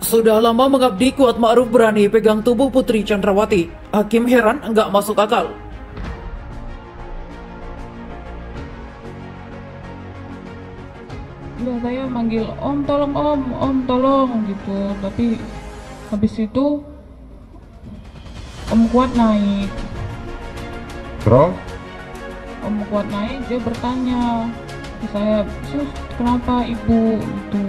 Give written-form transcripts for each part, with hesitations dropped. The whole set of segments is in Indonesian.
Sudah lama mengabdi, Kuat Ma'ruf berani pegang tubuh Putri Chandrawati. Hakim heran nggak masuk akal. Ya saya manggil om tolong gitu, tapi habis itu om Kuat naik. Terus? Om Kuat naik, dia bertanya ke saya, "Sus, kenapa ibu?" gitu.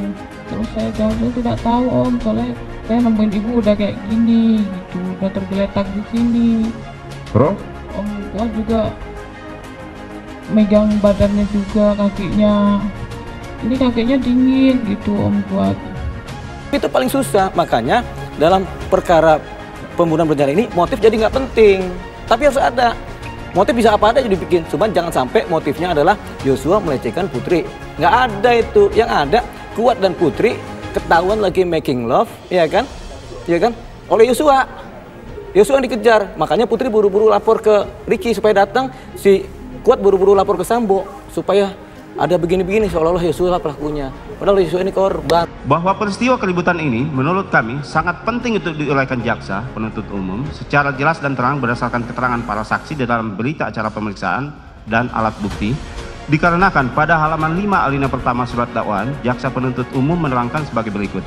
Terus saya jawab, "Saya tidak tahu om, soalnya saya nemuin ibu udah kayak gini gitu, udah tergeletak di sini." Terus? Om Kuat juga megang badannya juga, kakinya. Ini kakinya dingin gitu Om Kuat. Itu paling susah, makanya dalam perkara pembunuhan berencana ini motif jadi nggak penting. Tapi harus ada. Motif bisa apa aja dibikin, cuman jangan sampai motifnya adalah Yosua melecehkan Putri. Nggak ada itu, yang ada Kuat dan Putri ketahuan lagi making love, ya kan? Ya kan? Oleh Yosua. Yosua yang dikejar, makanya Putri buru-buru lapor ke Ricky supaya datang, si Kuat buru-buru lapor ke Sambo supaya ada begini-begini seolah-olah Yosua pelakunya. Padahal Yosua ini korban. Bahwa peristiwa keributan ini menurut kami sangat penting untuk diuraikan jaksa penuntut umum secara jelas dan terang berdasarkan keterangan para saksi di dalam berita acara pemeriksaan dan alat bukti. Dikarenakan pada halaman 5 alinea pertama surat dakwaan, jaksa penuntut umum menerangkan sebagai berikut.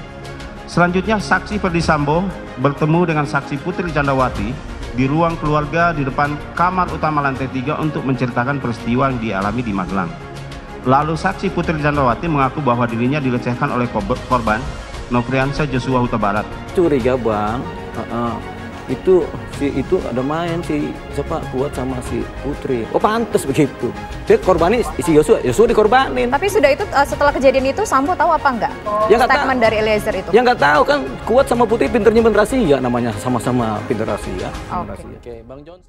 Selanjutnya saksi Ferdi Sambo bertemu dengan saksi Putri Chandrawati di ruang keluarga di depan kamar utama lantai 3 untuk menceritakan peristiwa yang dialami di Magelang. Lalu saksi Putri Chandrawati mengaku bahwa dirinya dilecehkan oleh korban Nofriansyah Joshua Huta Barat. Curiga bang, itu ada main si siapa Kuat sama si Putri. Oh pantas begitu. Dia korbanin si Yosua dikorbanin. Tapi sudah itu setelah kejadian itu Sambo tahu apa enggak? Ya nggak Statement tahu. dari Eliezer itu. Ya nggak tahu kan Kuat sama Putri pinter nyimpen rahasia, namanya sama-sama pinter rahasia. Oke. Oke, Bang Jones.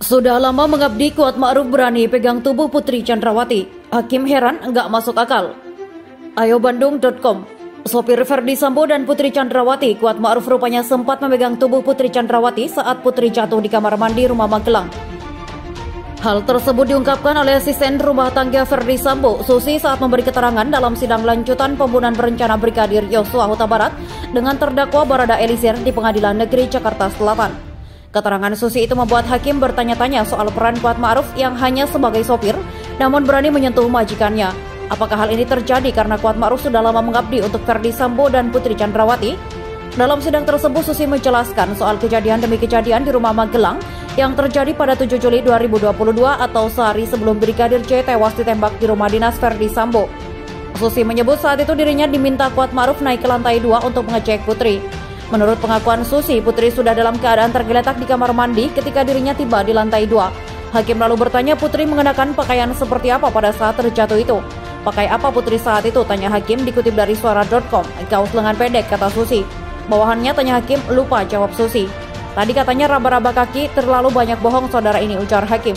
Sudah lama mengabdi, Kuat Ma'ruf berani pegang tubuh Putri Chandrawati. Hakim heran nggak masuk akal. Ayobandung.com. Sopir Ferdi Sambo dan Putri Chandrawati, Kuat Ma'ruf rupanya sempat memegang tubuh Putri Chandrawati saat Putri jatuh di kamar mandi rumah Magelang. Hal tersebut diungkapkan oleh asisten rumah tangga Ferdi Sambo, Susi, saat memberi keterangan dalam sidang lanjutan pembunuhan berencana Brigadir Yosua Huta Barat dengan terdakwa Barada Eliezer di Pengadilan Negeri Jakarta Selatan. Keterangan Susi itu membuat hakim bertanya-tanya soal peran Kuat Ma'ruf yang hanya sebagai sopir, namun berani menyentuh majikannya. Apakah hal ini terjadi karena Kuat Ma'ruf sudah lama mengabdi untuk Ferdi Sambo dan Putri Chandrawati? Dalam sidang tersebut, Susi menjelaskan soal kejadian demi kejadian di rumah Magelang yang terjadi pada 7 Juli 2022 atau sehari sebelum Brigadir J tewas ditembak di rumah dinas Ferdi Sambo. Susi menyebut saat itu dirinya diminta Kuat Ma'ruf naik ke lantai 2 untuk mengecek Putri. Menurut pengakuan Susi, Putri sudah dalam keadaan tergeletak di kamar mandi ketika dirinya tiba di lantai 2. Hakim lalu bertanya Putri mengenakan pakaian seperti apa pada saat terjatuh itu. Pakai apa Putri saat itu, tanya hakim, dikutip dari suara.com. Kaos lengan pendek, kata Susi. Bawahannya, tanya hakim, lupa, jawab Susi. Tadi katanya raba-raba kaki, terlalu banyak bohong saudara ini, ujar hakim.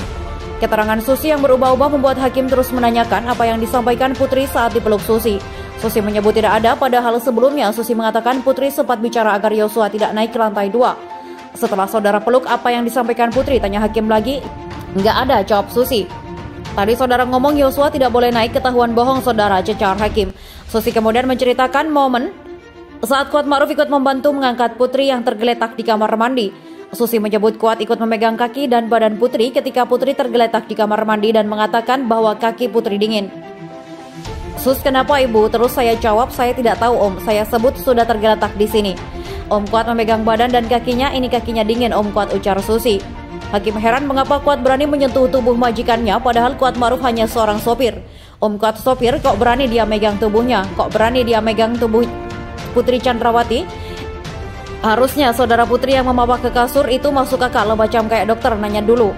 Keterangan Susi yang berubah-ubah membuat hakim terus menanyakan apa yang disampaikan Putri saat dipeluk Susi. Susi menyebut tidak ada, padahal sebelumnya Susi mengatakan Putri sempat bicara agar Yosua tidak naik ke lantai 2. Setelah saudara peluk, apa yang disampaikan Putri, tanya hakim lagi. Nggak ada, jawab Susi. Tadi saudara ngomong Yosua tidak boleh naik, ketahuan bohong saudara, cecar hakim. Susi kemudian menceritakan momen saat Kuat Ma'ruf ikut membantu mengangkat Putri yang tergeletak di kamar mandi. Susi menyebut Kuat ikut memegang kaki dan badan Putri ketika Putri tergeletak di kamar mandi dan mengatakan bahwa kaki Putri dingin. Sus, kenapa ibu? Terus saya jawab, saya tidak tahu om, saya sebut sudah tergeletak di sini. Om Kuat memegang badan dan kakinya, ini kakinya dingin om Kuat, ujar Susi. Hakim heran mengapa Kuat berani menyentuh tubuh majikannya padahal Kuat Ma'ruf hanya seorang sopir. Om Kuat sopir, kok berani dia megang tubuhnya? Kok berani dia megang tubuh Putri Chandrawati? Harusnya saudara Putri yang memapak ke kasur itu masuk akal, macam kayak dokter nanya dulu.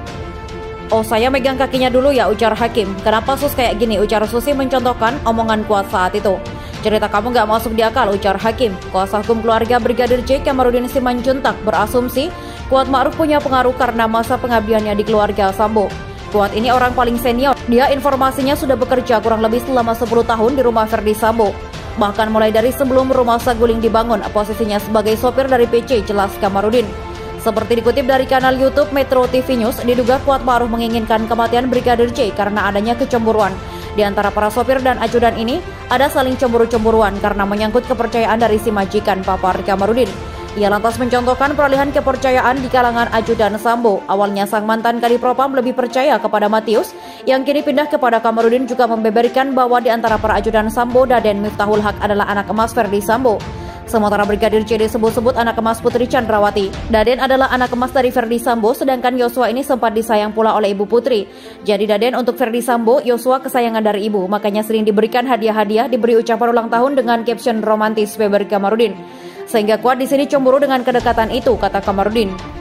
Oh, saya megang kakinya dulu ya, ujar hakim. Kenapa Sus kayak gini, ujar Susi mencontohkan omongan Kuat saat itu. Cerita kamu nggak masuk di akal, ujar hakim. Kuasa hukum keluarga Brigadir J, Kamarudin Simanjuntak, berasumsi Kuat Ma'ruf punya pengaruh karena masa pengabdiannya di keluarga Sambo. Kuat ini orang paling senior. Dia informasinya sudah bekerja kurang lebih selama 10 tahun di rumah Verdi Sambo. Bahkan mulai dari sebelum rumah Saguling dibangun, posisinya sebagai sopir dari PC, jelas Kamarudin. Seperti dikutip dari kanal YouTube Metro TV News, diduga Kuat Ma'ruf menginginkan kematian Brigadir J karena adanya kecemburuan. Di antara para sopir dan ajudan ini, ada saling cemburu-cemburuan karena menyangkut kepercayaan dari si majikan, papar Kamarudin. Ia lantas mencontohkan peralihan kepercayaan di kalangan ajudan Sambo. Awalnya sang mantan Kadipropam lebih percaya kepada Matius, yang kini pindah kepada Kamarudin juga membeberkan bahwa di antara para ajudan Sambo, Daden Miftahul Haq adalah anak emas Verdi Sambo. Sementara Brigadir J disebut-sebut anak emas Putri Chandrawati. Daden adalah anak emas dari Verdi Sambo, sedangkan Yosua ini sempat disayang pula oleh ibu Putri. Jadi Daden untuk Verdi Sambo, Yosua kesayangan dari ibu, makanya sering diberikan hadiah-hadiah, diberi ucapan ulang tahun dengan caption romantis, beber Kamarudin. Sehingga Kuat di sini cemburu dengan kedekatan itu, kata Kamarudin.